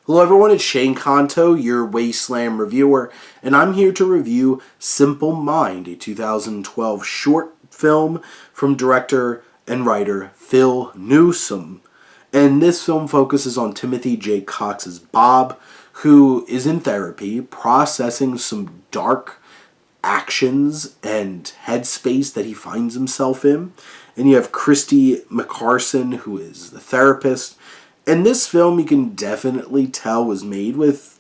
Hello everyone, it's Shane Kanto, your Wasteland reviewer, and I'm here to review Simple Mind, a 2012 short film from director and writer Phil Newsome. And this film focuses on Timothy J. Cox's Bob, who is in therapy, processing some dark actions and headspace that he finds himself in. And you have Christy McCarson, who is the therapist. And this film, you can definitely tell, was made with,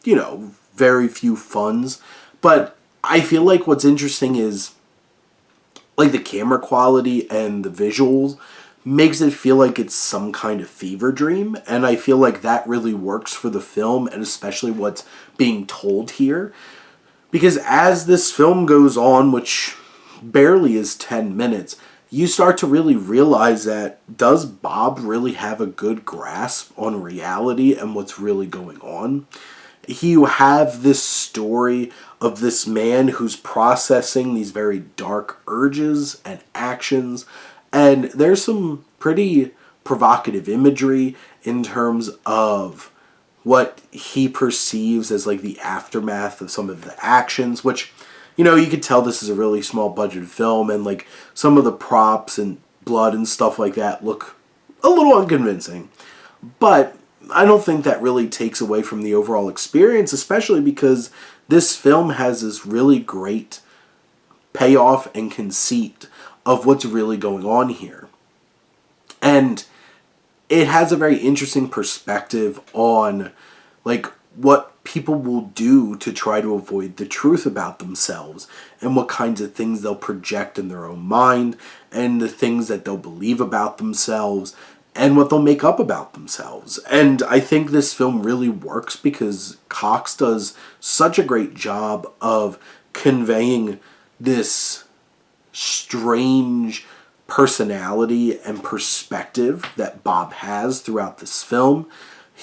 very few funds. But I feel like what's interesting is, like, the camera quality and the visuals makes it feel like it's some kind of fever dream. And I feel like that really works for the film, and especially what's being told here. Because as this film goes on, which barely is 10 minutes, you start to really realize that, does Bob really have a good grasp on reality and what's really going on? You have this story of this man who's processing these very dark urges and actions, and there's some pretty provocative imagery in terms of what he perceives as like the aftermath of some of the actions, which, you could tell this is a really small budget film, and like some of the props and blood and stuff like that look a little unconvincing. But I don't think that really takes away from the overall experience, especially because this film has this really great payoff and conceit of what's really going on here. And it has a very interesting perspective on like what people will do to try to avoid the truth about themselves, and what kinds of things they'll project in their own mind, and the things that they'll believe about themselves, and what they'll make up about themselves. And I think this film really works because Cox does such a great job of conveying this strange personality and perspective that Bob has throughout this film.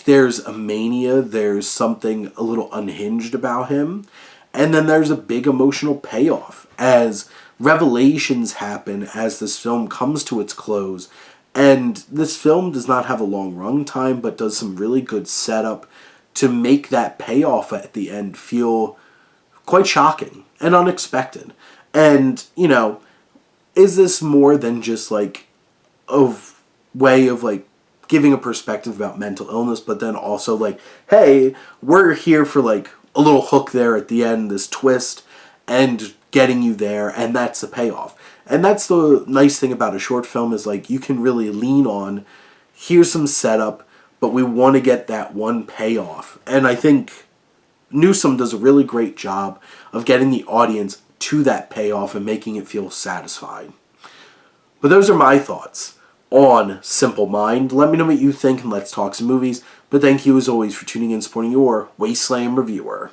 There's a mania, there's something a little unhinged about him, and then there's a big emotional payoff as revelations happen as this film comes to its close. And this film does not have a long run time, but does some really good setup to make that payoff at the end feel quite shocking and unexpected. And, is this more than just like a way of like giving a perspective about mental illness, but then also like, hey, we're here for like a little hook there at the end, this twist, and getting you there, and that's the payoff. And that's the nice thing about a short film, is like you can really lean on, here's some setup, but we want to get that one payoff. And I think Newsome does a really great job of getting the audience to that payoff and making it feel satisfied. But those are my thoughts on Simple Mind. Let me know what you think, and let's talk some movies. But thank you as always for tuning in and supporting your Wasteland reviewer.